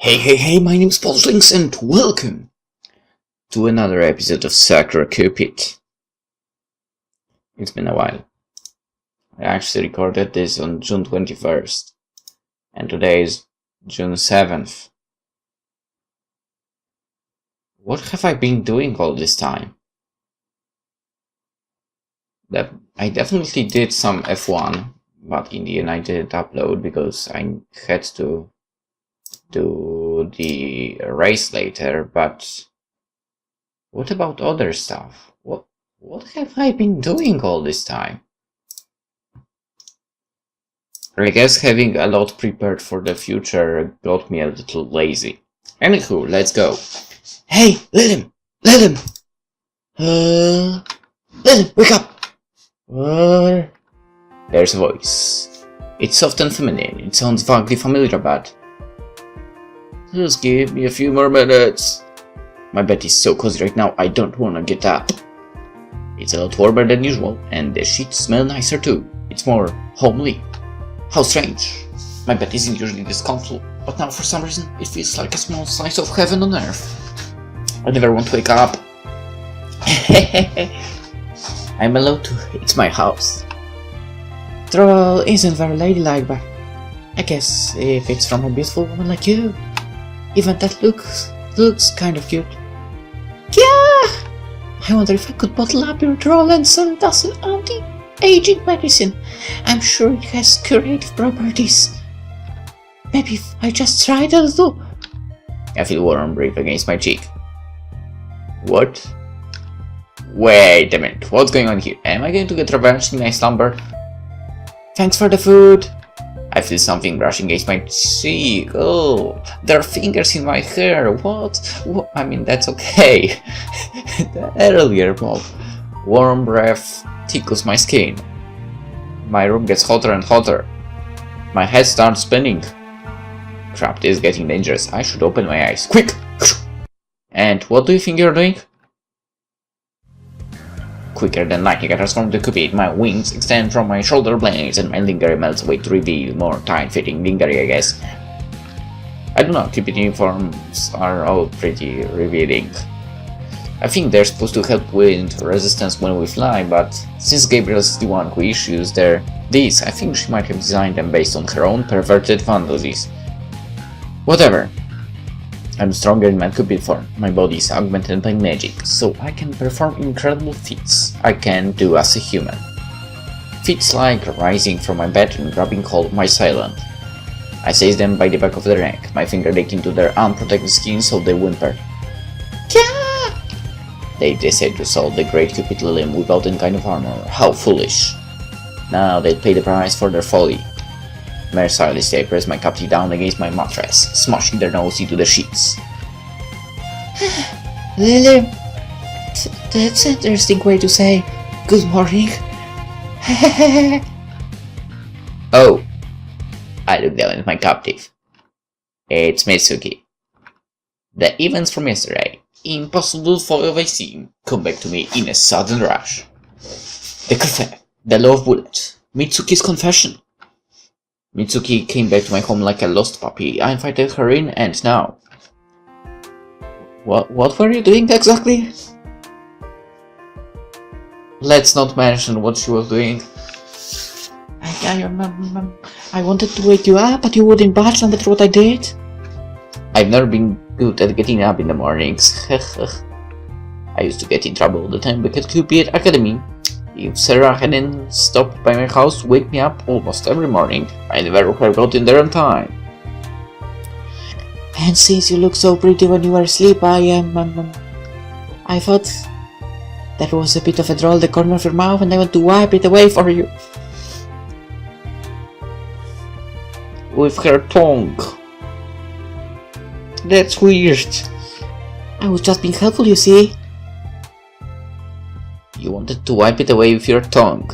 Hey, my name's PolishLynx and welcome to another episode of Sakura Cupid. It's been a while. I actually recorded this on June 21st and today is June 7th. What have I been doing all this time? I definitely did some F1, but in the end I didn't upload because I had to do the race later. But what about other stuff? What have I been doing all this time? I guess having a lot prepared for the future got me a little lazy. Anywho, let's go. Hey, Lilim! Lilim, wake up! There's a voice. It's soft and feminine. It sounds vaguely familiar, but just give me a few more minutes. My bed is so cozy right now, I don't wanna get up. It's a lot warmer than usual, and the sheets smell nicer too. It's more homely. How strange. My bed isn't usually this comfortable, but now for some reason it feels like a small slice of heaven on earth. I never want to wake up. I'm allowed to. It's my house. Troll isn't very ladylike, but I guess if it's from a beautiful woman like you, even that looks kind of cute. Yeah! I wonder if I could bottle up your troll and sell it as an anti-aging medicine. I'm sure it has curative properties. Maybe if I just tried a little. I feel warm breath against my cheek. What? Wait a minute, what's going on here? Am I going to get revenge in my slumber? Thanks for the food. I feel something brushing against my cheek. Oh, there are fingers in my hair. What? I mean, that's okay. The earlier mob. Warm breath tickles my skin. My room gets hotter and hotter. My head starts spinning. Crap, this is getting dangerous. I should open my eyes. Quick! And what do you think you're doing? Quicker than lightning, I transform the Cupid. My wings extend from my shoulder blades and my lingerie melts away to reveal more tight-fitting lingerie, I guess. I don't know, Cupid uniforms are all pretty revealing. I think they're supposed to help wind resistance when we fly, but since Gabriel's the one who issues these, I think she might have designed them based on her own perverted fantasies. Whatever. I'm stronger in my Cupid form. My body is augmented by magic, so I can perform incredible feats I can't do as a human. Feats like rising from my bed and grabbing hold of my assailant. I seize them by the back of the neck, my finger digged into their unprotected skin so they whimper. Yeah! They decide to assault the great Cupid Lilim without any kind of armor. How foolish. Now they pay the price for their folly. Mercilessly, I press my captive down against my mattress, smashing their nose into the sheets. Lilim, that's an interesting way to say good morning. Oh, I look down at my captive. It's Mitsuki. The events from yesterday, impossible foil they seem, come back to me in a sudden rush. The cafe, the love bullet, Mitsuki's confession. Mitsuki came back to my home like a lost puppy. I invited her in, and now... What were you doing exactly? Let's not mention what she was doing. I wanted to wake you up, but you wouldn't budge, no matter what I did. I've never been good at getting up in the mornings. I used to get in trouble all the time back at Cupid Academy. If Sarah hadn't stopped by my house to wake me up almost every morning, I never would have got in there on time. And since you look so pretty when you were asleep, I thought that was a bit of a droll the corner of your mouth and I want to wipe it away for you. With her tongue. That's weird. I was just being helpful, you see. You wanted to wipe it away with your tongue.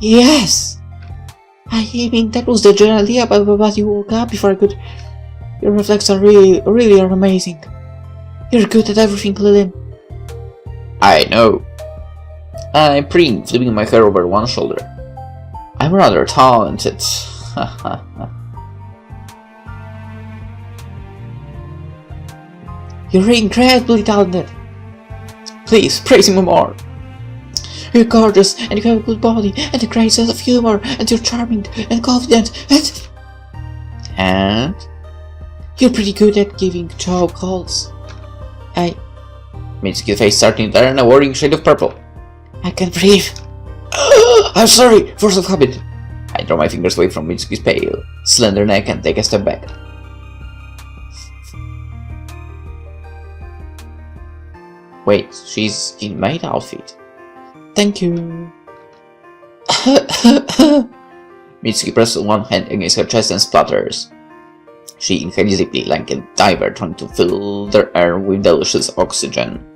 Yes! I mean, that was the general idea, but you woke up before I could... Your reflexes are really are amazing. You're good at everything, Lilim. I know. I'm preen, flipping my hair over one shoulder. I'm rather talented. You're incredibly talented. Please, praise him more. You're gorgeous, and you have a good body, and a great sense of humor, and you're charming, and confident, and... You're pretty good at giving job calls. Mitsuki's face starting to turn a worrying shade of purple. I can't breathe. I'm sorry, force of habit. I draw my fingers away from Mitsuki's pale, slender neck and take a step back. Wait, she's in maid outfit. Thank you. Mitsuki presses one hand against her chest and splutters. She inhales deeply like a diver trying to fill the air with delicious oxygen.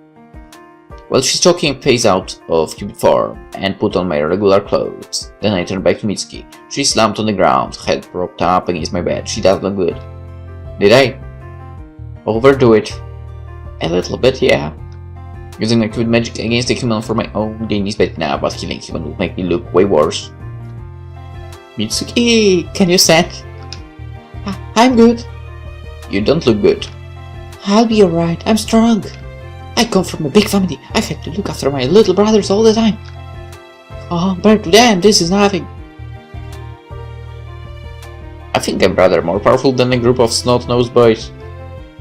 While she's talking, I phase out of Cupid form and put on my regular clothes. Then I turn back to Mitsuki. She's slumped on the ground, head propped up against my bed. She does look good. Did I overdo it? A little bit, yeah. Using my Cupid magic against a human for my own gain is bad now, but killing human would make me look way worse. Mitsuki, can you stand? I'm good. You don't look good. I'll be alright, I'm strong. I come from a big family. I had to look after my little brothers all the time. Compared to them, this is nothing. I think I'm rather more powerful than a group of snot-nosed boys.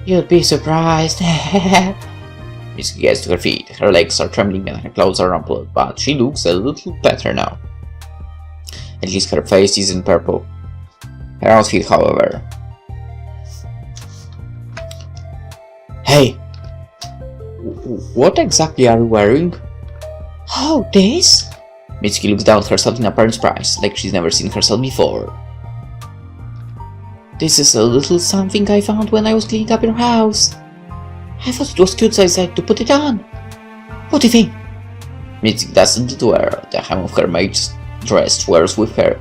You'd be surprised. Mitsuki gets to her feet. Her legs are trembling and her clothes are rumpled, but she looks a little better now. At least her face isn't purple. Her outfit, however. Hey! What exactly are you wearing? Oh, this? Mitsuki looks down at herself in apparent surprise, like she's never seen herself before. This is a little something I found when I was cleaning up your house. I thought it was cute, so I decided to put it on. What do you think? Mitsuki doesn't wear the hem of her maid's dress wears with her.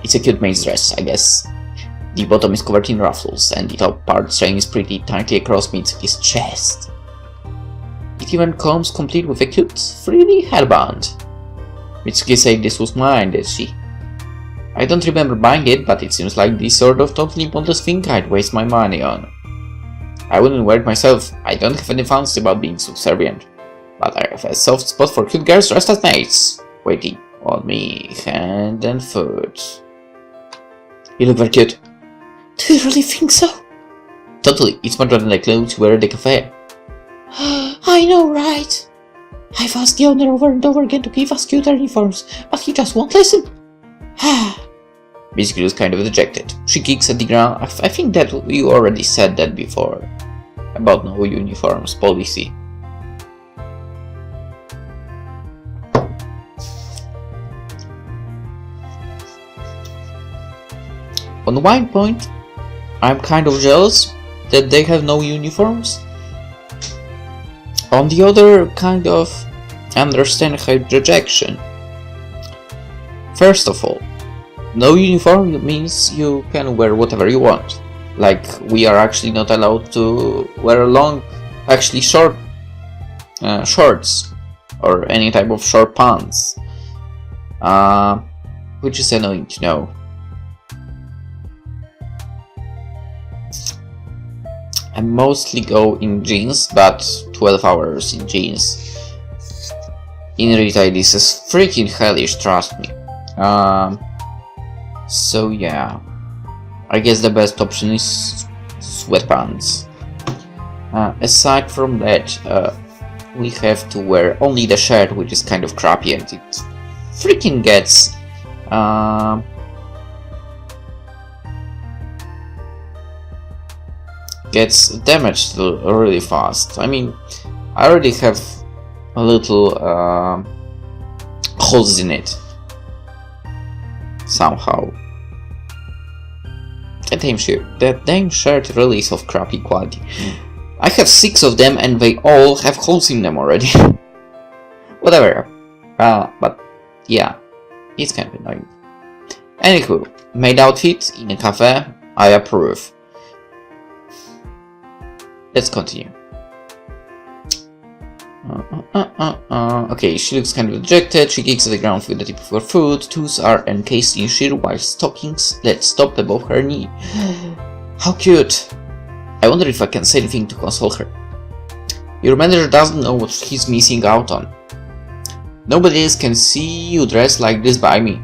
It's a cute maid's dress, I guess. The bottom is covered in ruffles, and the top part strains pretty tightly across Mitsuki's chest. It even comes complete with a cute, frilly hairband. Mitsuki said this was mine, did she? I don't remember buying it, but it seems like the sort of totally pointless thing I'd waste my money on. I wouldn't wear it myself. I don't have any fancy about being subservient, but I have a soft spot for cute girls dressed as maids, waiting on me hand and foot. You look very cute. Do you really think so? Totally. It's much better than the clothes you wear at the cafe. I know, right? I've asked the owner over and over again to give us cuter uniforms, but he just won't listen. Mitsuki was kind of dejected. She kicks at the ground. I think that you already said that before. About no uniforms policy. On one point, I'm kind of jealous that they have no uniforms. On the other, kind of understand her rejection. First of all, no uniform means you can wear whatever you want. Like, we are actually not allowed to wear long, actually short shorts or any type of short pants. Which is annoying to know. I mostly go in jeans, but 12 hours in jeans. In retail, this is freaking hellish, trust me. So yeah, I guess the best option is sweatpants. Aside from that, we have to wear only the shirt, which is kind of crappy, and it freaking gets damaged really fast. I mean, I already have a little holes in it somehow. That damn shirt really is of crappy quality. I have 6 of them and they all have holes in them already. Whatever. But yeah, it's kind of annoying. Anywho, maid outfit in a cafe, I approve. Let's continue. Okay, she looks kind of dejected. She kicks at the ground with the tip of her foot. Toes are encased in sheer white stockings that stop above her knee. How cute! I wonder if I can say anything to console her. Your manager doesn't know what he's missing out on. Nobody else can see you dressed like this by me.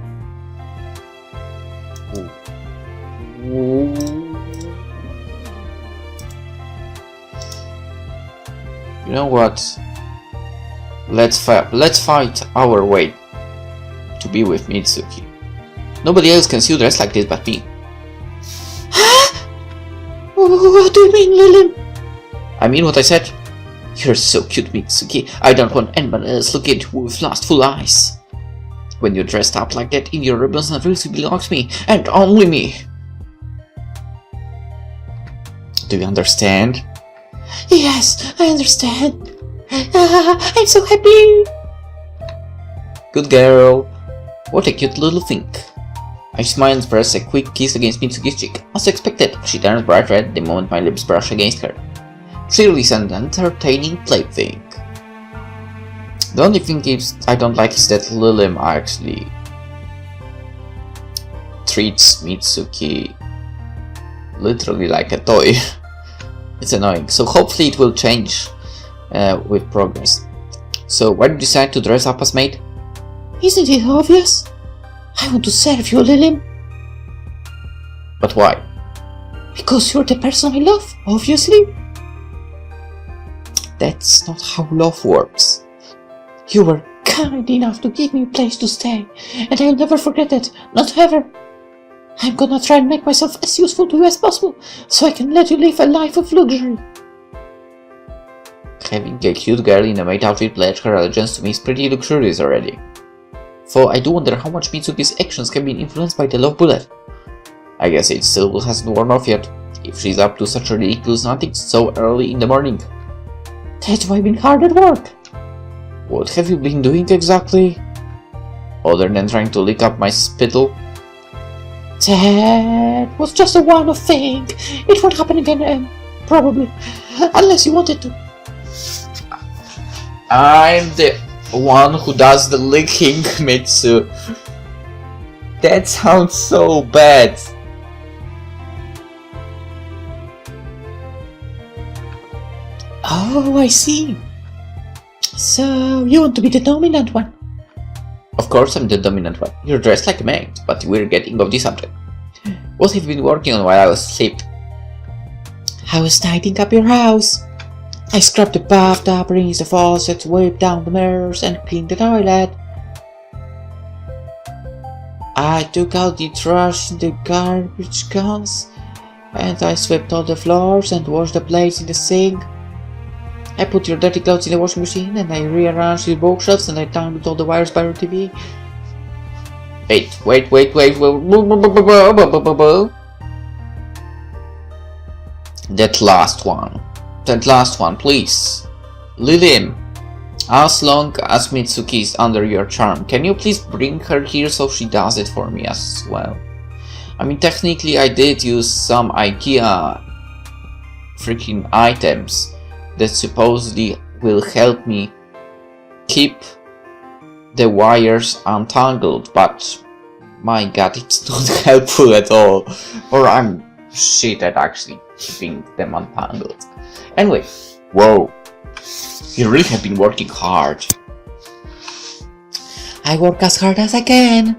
You know what? Let's fight our way to be with Mitsuki. Nobody else can see you dressed like this but me. What do you mean, Lilim? I mean what I said. You're so cute, Mitsuki. I don't want anyone else looking at you with lustful eyes. When you're dressed up like that in your ribbons and frills, it belongs to me, and only me. Do you understand? Yes, I understand. I'm so happy. Good girl. What a cute little thing. I smile and press a quick kiss against Mitsuki's cheek. As expected, she turns bright red the moment my lips brush against her. She is an entertaining plaything. The only thing I don't like is that Lilim actually treats Mitsuki literally like a toy. It's annoying, so hopefully it will change with progress. So why did you decide to dress up as maid? Isn't it obvious? I want to serve you, Lilim. But why? Because you're the person I love, obviously. That's not how love works. You were kind enough to give me a place to stay, and I'll never forget it, not ever. I'm gonna try and make myself as useful to you as possible, so I can let you live a life of luxury. Having a cute girl in a maid outfit pledge her allegiance to me is pretty luxurious already. Though I do wonder how much Mitsuki's actions can be influenced by the love bullet. I guess it still hasn't worn off yet, if she's up to such a ridiculous antics so early in the morning. That's why I've been hard at work. What have you been doing exactly? Other than trying to lick up my spittle? That was just a one-off thing. It won't happen again, probably. Unless you wanted to. I'm the one who does the licking, Mitsu. That sounds so bad. Oh, I see. So, you want to be the dominant one? Of course I'm the dominant one. You're dressed like a maid, but we're getting off the subject. What have you been working on while I was asleep? I was tidying up your house. I scrubbed the bathtub, rinsed the faucets, wiped down the mirrors, and cleaned the toilet. I took out the trash and the garbage cans, and I swept all the floors and washed the plates in the sink. I put your dirty clothes in the washing machine, and I rearranged the bookshelves, and I tangled all the wires by your TV. Wait. That last one, please. Lilim, as long as Mitsuki is under your charm, can you please bring her here so she does it for me as well? I mean, technically I did use some IKEA freaking items that supposedly will help me keep the wires untangled, but my god, it's not helpful at all. Or I'm shit at actually keeping them untangled. Anyway, whoa, you really have been working hard. I work as hard as I can.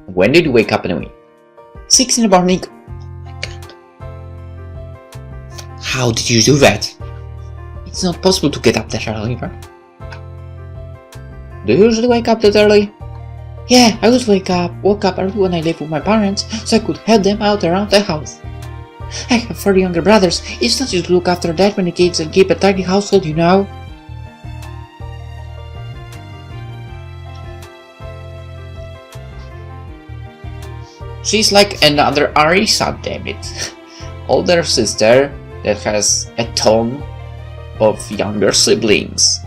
When did you wake up anyway? 6 in the morning. Oh my god. How did you do that? It's not possible to get up that early, right? Do you usually wake up that early? Yeah, I always woke up early when I lived with my parents, so I could help them out around the house. I have 4 younger brothers. It's not easy to look after that many kids and keep a tidy household, you know. She's like another Arisa, damn it. Older sister that has a ton of younger siblings.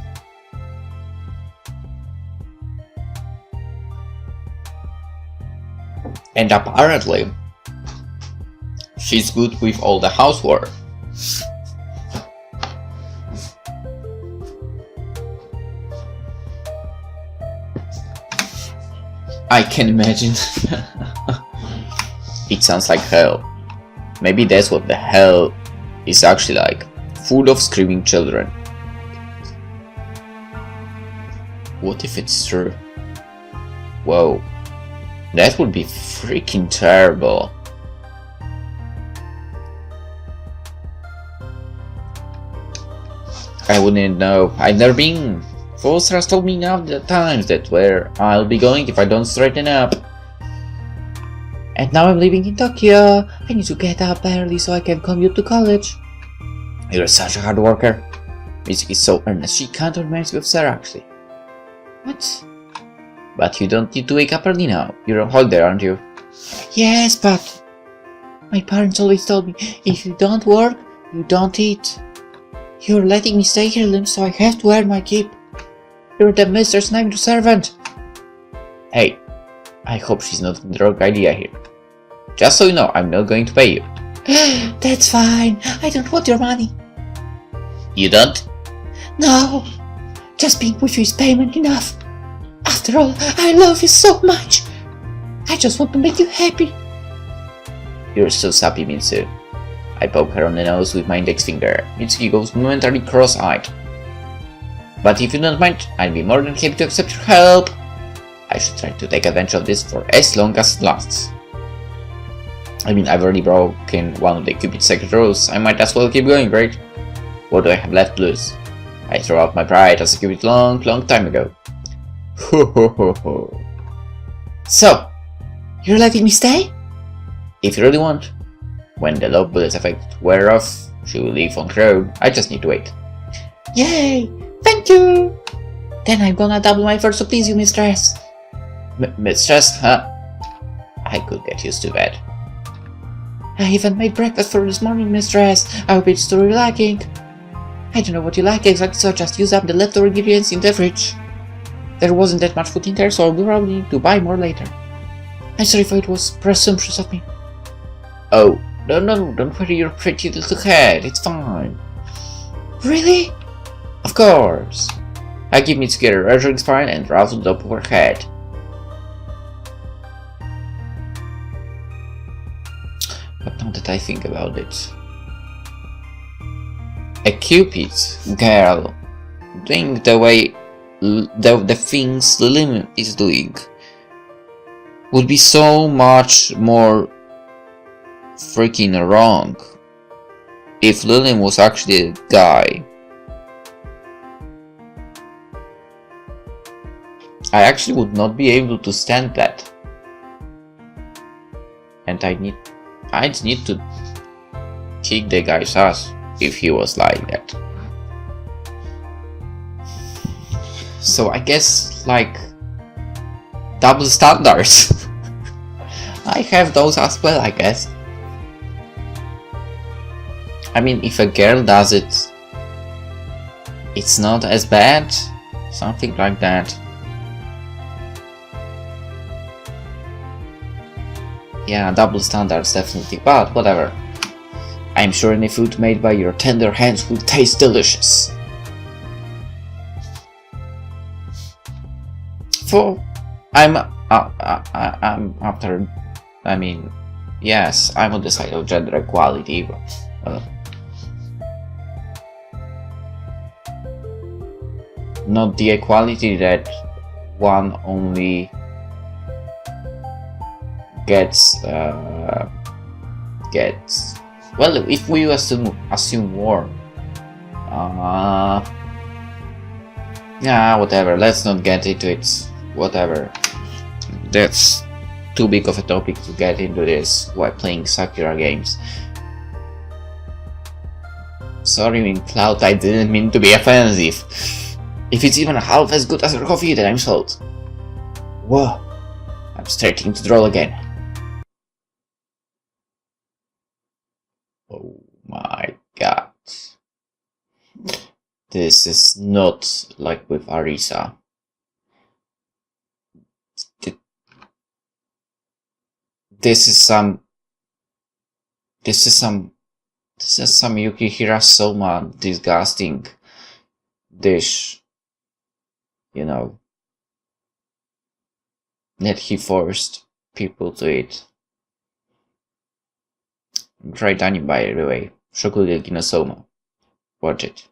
And apparently, she's good with all the housework. I can imagine. It sounds like hell. Maybe that's what the hell is actually like full of screaming children. What if it's true? Whoa, that would be freaking terrible. I wouldn't know. I've never been. Foster has told me enough the times that where I'll be going if I don't straighten up. And now I'm living in Tokyo. I need to get up early so I can commute to college. You're such a hard worker. Mitsuki is so earnest. She can't reminds me of Sarah actually. What? But you don't need to wake up early now. You're on holiday, aren't you? Yes, but my parents always told me if you don't work, you don't eat. You're letting me stay here, Lilim, so I have to earn my keep. You're the mistress and I'm the servant. Hey, I hope she's not the wrong idea here. Just so you know, I'm not going to pay you. That's fine. I don't want your money. You don't? No. Just being with you is payment enough. After all, I love you so much. I just want to make you happy. You're so sappy, Mitsu. I poke her on the nose with my index finger. Mitsuki goes momentarily cross-eyed. But if you don't mind, I'd be more than happy to accept your help. I should try to take advantage of this for as long as it lasts. I mean, I've already broken one of the Cupid's secret rules. I might as well keep going, right? What do I have left to lose? I threw out my pride as a Cupid long time ago. Ho ho ho ho. So, you're letting me stay? If you really want. When the love bullet's effect wear off, she will leave on her own. I just need to wait. Yay! Thank you! Then I'm gonna double my effort to please you, mistress. Mistress, huh? I could get used to that. I even made breakfast for this morning, mistress. I hope it's still lacking. I don't know what you like exactly, so just use up the leftover ingredients in the fridge. There wasn't that much food in there, so I'll probably need to buy more later. I'm sorry if it was presumptuous of me. Oh, no, don't worry your pretty little head, it's fine. Really? Of course. I give Mitsuki a reassuring smile and ruffle the top of her head. But now that I think about it, a Cupid girl doing the way the things Lilim is doing would be so much more freaking wrong if Lilim was actually a guy. I actually would not be able to stand that, and I'd need to kick the guy's ass if he was like that. So I guess, like, double standards. I have those as well, I guess. I mean, if a girl does it, it's not as bad, something like that. Yeah, double standards definitely, but whatever. I'm sure any food made by your tender hands will taste delicious. I'm after, I mean, yes, I'm on the side of gender equality, but not the equality that one only gets well, if we assume war, yeah, whatever, let's not get into it, whatever, that's too big of a topic to get into this while playing Sakura games. Sorry, Cloud, I didn't mean to be offensive. If it's even half as good as your coffee, then I'm sold. Whoa, I'm starting to drool again. Oh my god. This is not like with Arisa. This is some Yukihira Soma disgusting dish, you know, that he forced people to eat. Great anime, by the way. Shokugeki no Soma. Watch it.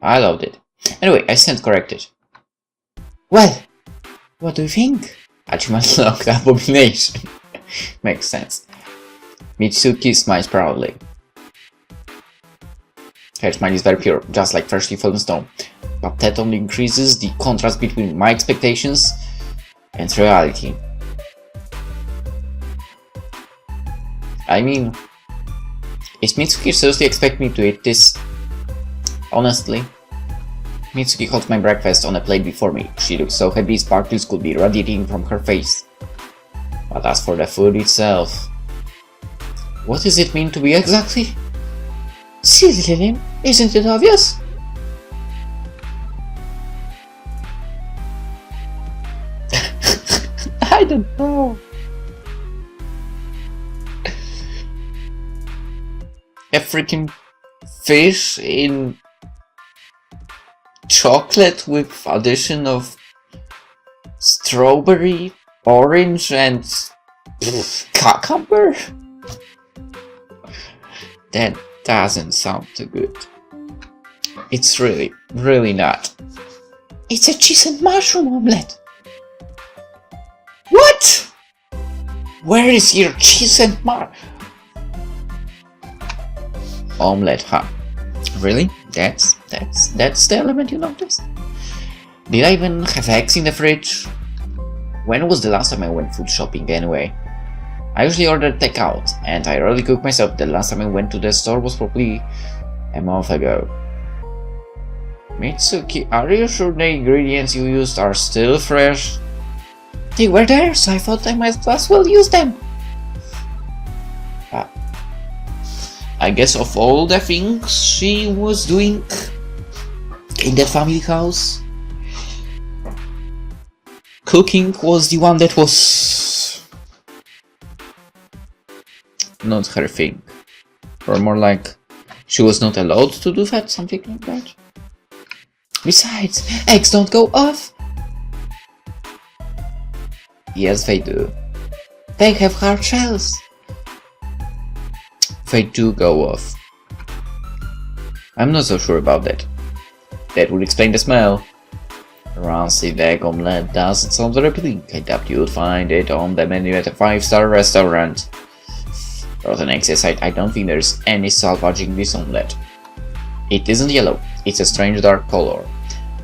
I loved it. Anyway, I stand corrected. Well, what do you think? Achievement locked abomination. Makes sense. Mitsuki smiles proudly. Her smile is very pure, just like freshly fallen stone. But that only increases the contrast between my expectations and reality. I mean, is Mitsuki seriously expect me to eat this? Honestly, Mitsuki holds my breakfast on a plate before me. She looks so happy sparkles could be radiating from her face. But as for the food itself, what does it mean to be exactly? See, Lilim, isn't it obvious? I don't know. A freaking fish in chocolate with addition of strawberry, orange, and cucumber? That doesn't sound too good. It's really not. It's a cheese and mushroom omelette. What? Where is your cheese and mushroom? Omelette, huh? Really? That's the element you noticed? Did I even have eggs in the fridge? When was the last time I went food shopping anyway? I usually order takeout, and I rarely cook myself. The last time I went to the store was probably a month ago. Mitsuki, are you sure the ingredients you used are still fresh? They were there, so I thought I might as well use them. I guess of all the things she was doing in that family house, cooking was the one that was not her thing. Or more like, she was not allowed to do that, something like that. Besides, eggs don't go off. Yes, they do. They have hard shells. They do go off. I'm not so sure about that. That would explain the smell. Rancid egg omelette doesn't sound very appealing. I doubt you would find it on the menu at a 5-star restaurant. Rotten eggs aside, I don't think there's any salvaging this omelette. It isn't yellow, it's a strange dark color.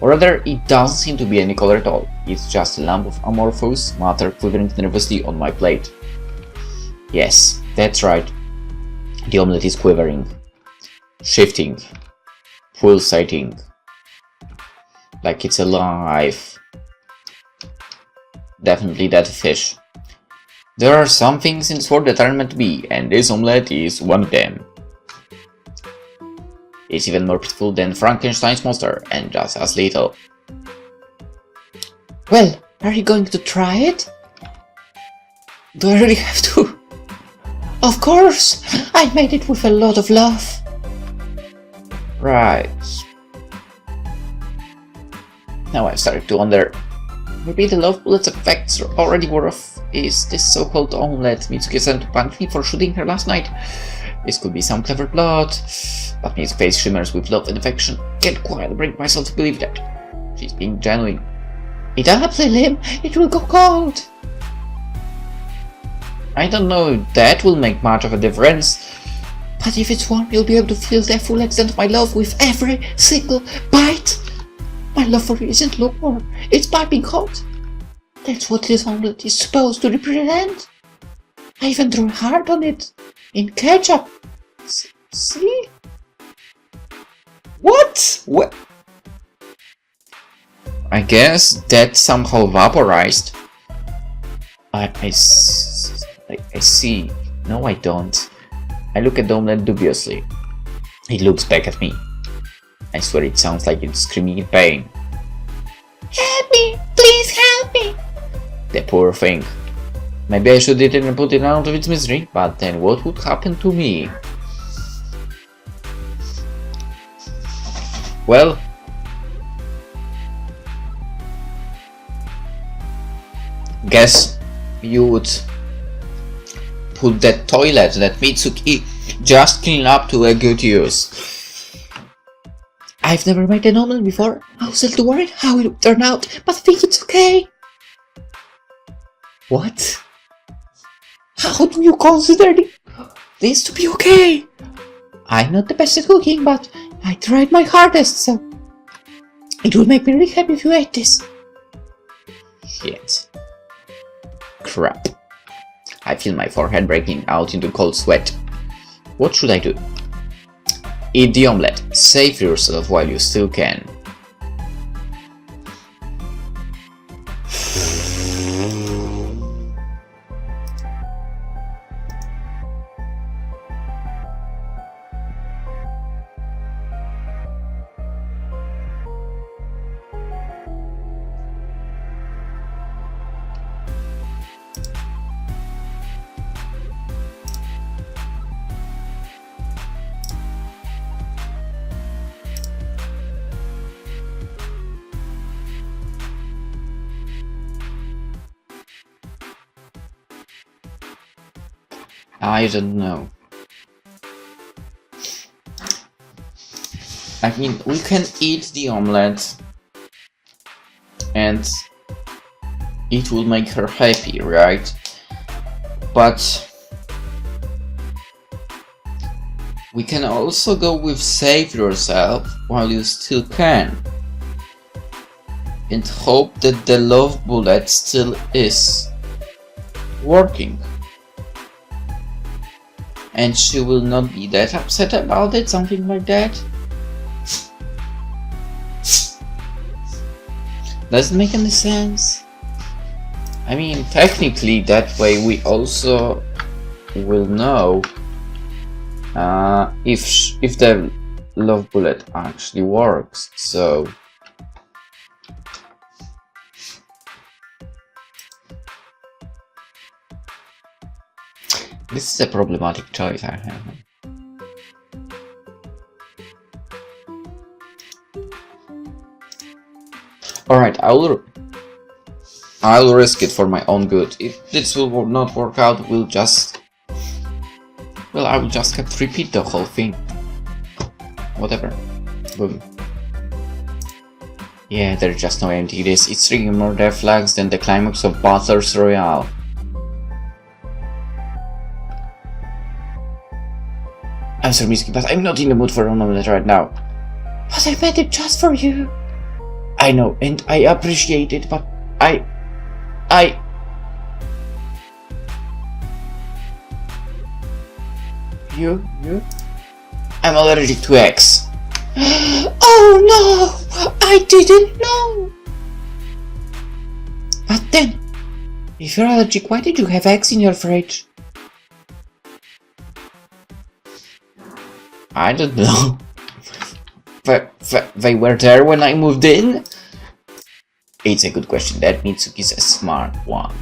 Or rather, it doesn't seem to be any color at all. It's just a lump of amorphous matter quivering nervously on my plate. Yes, that's right. The omelette is quivering, shifting, pulsating, like it's alive. Definitely that fish. There are some things in this world that aren't meant to be, and this omelette is one of them. It's even more beautiful than Frankenstein's monster, and just as lethal. Well, are you going to try it? Do I really have to? Of course! I made it with a lot of love. Right. Now I've started to wonder, maybe the love bullet's effects are already wore off. Is this so-called omelette Mitsuki sent to punish me for shooting her last night? This could be some clever plot, but Mitsuki's face shimmers with love and affection. Can't quite bring myself to believe that. She's being genuine. Eat up, Lilim, it will go cold. I don't know if that will make much of a difference, but if it's warm, you'll be able to feel the full extent of my love with every single bite. My love for you isn't lukewarm, it's piping hot. That's what this omelette is supposed to represent. I even drew a heart on it, in ketchup. See? What? What? I guess that somehow vaporized. I see. No, I don't. I look at the omelette dubiously. It looks back at me. I swear it sounds like it's screaming in pain. Help me! Please help me! The poor thing. Maybe I should eat it and put it out of its misery, but then what would happen to me? Well, guess you would put that toilet that Mitsuki Just clean up to a good use. I've never made an omelet before. I was a little worried how it would turn out, but I think it's okay. What? How do you consider this to be okay? I'm not the best at cooking, but I tried my hardest, so it would make me really happy if you ate this. Shit. Crap. I feel my forehead breaking out into cold sweat. What should I do? Eat the omelette. Save yourself while you still can. I don't know. I mean, we can eat the omelette and it will make her happy, right? But we can also go with save yourself while you still can and hope that the love bullet still is working. And she will not be that upset about it, something like that. Doesn't make any sense. I mean, technically that way we also will know if the love bullet actually works, so this is a problematic choice I have. Alright, I'll risk it for my own good. If this will not work out, I will just have to repeat the whole thing. Whatever. Boom. Yeah, there's just no empty this. It's triggering more red flags than the climax of Battles Royale. I'm sorry, Mitsuki, but I'm not in the mood for a moment right now. But I made it just for you. I know, and I appreciate it, but You? I'm allergic to eggs. Oh no! I didn't know! But then, if you're allergic, why did you have eggs in your fridge? I don't know. They were there when I moved in? It's a good question. That Mitsuki's a smart one.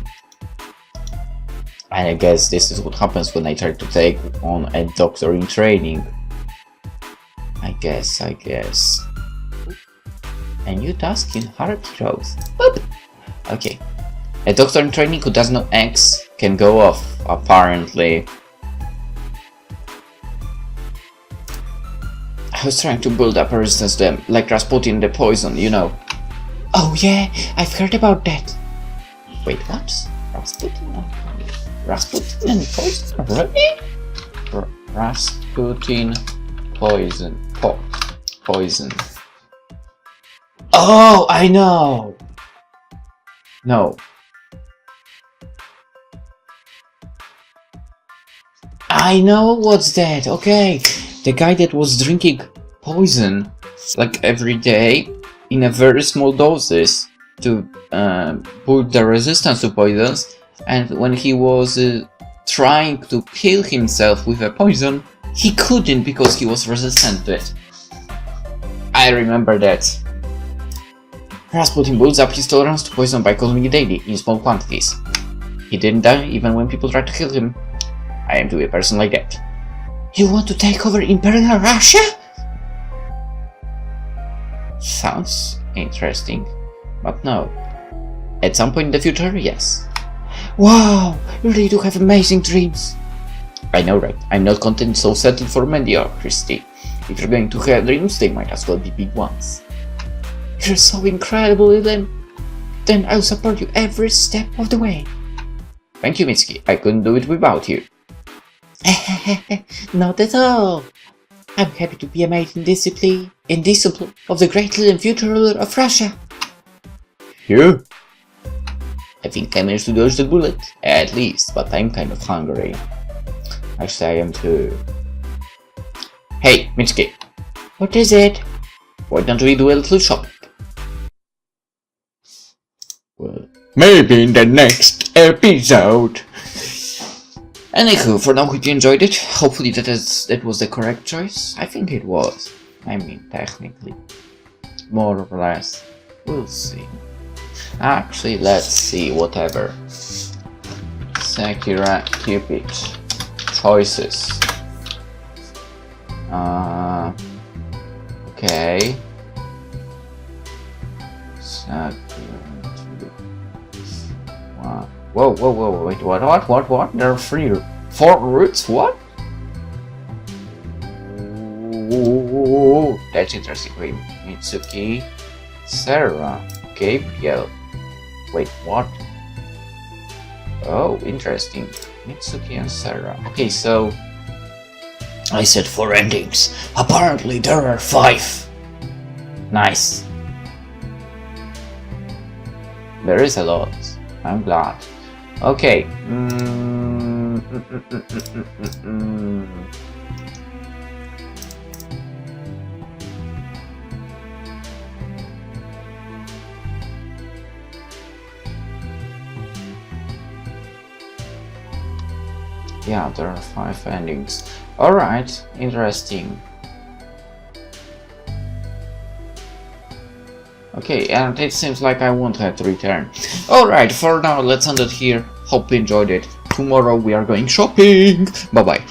And I guess this is what happens when I try to take on a doctor in training. I guess. A new task in Heart Heroes. Boop. Okay. A doctor in training who does no eggs can go off, apparently. I was trying to build up a resistance to them, like Rasputin the poison, you know. Oh yeah, I've heard about that. Wait, what? Rasputin and poison? Really? Rasputin poison. Poison. Oh, I know! No. I know what's that, okay. The guy that was drinking poison like every day in a very small doses to build the resistance to poisons, and when he was trying to kill himself with a poison, he couldn't because he was resistant to it. I remember that. Rasputin builds up his tolerance to poison by consuming it daily in small quantities. He didn't die even when people tried to kill him. I am to be a person like that. You want to take over Imperial Russia? Sounds interesting, but no. At some point in the future, yes. Wow, you really do have amazing dreams. I know, right? I'm not content so settled for mediocrity. If you're going to have dreams, they might as well be big ones. You're so incredible, Lilim. Then I'll support you every step of the way. Thank you, Mitsuki. I couldn't do it without you. Not at all. I'm happy to be a mate in discipline of the great Lilim, future ruler of Russia. You? I think I managed to dodge the bullet, at least, but I'm kind of hungry. Actually, I am too. Hey, Mitsuki. What is it? Why don't we do a little shopping? Well, maybe in the next episode. Anywho, for now, hope you enjoyed it. Hopefully that was the correct choice. I think it was. I mean, technically. More or less. We'll see. Actually, let's see, whatever. Sakura Cupid. Choices. Okay. Sakura. Wow. Whoa, wait, what? There are 4 roots? What? Ooh, that's interesting. Wait, Mitsuki, Sarah, Gabriel. Wait, what? Oh, interesting. Mitsuki and Sarah. Okay, so I said 4 endings. Apparently there are 5. Nice. There is a lot. I'm glad. Okay. Yeah, there are 5 endings. Alright, interesting. Okay, and it seems like I won't have to return. Alright, for now, let's end it here. Hope you enjoyed it. Tomorrow we are going shopping. Bye bye.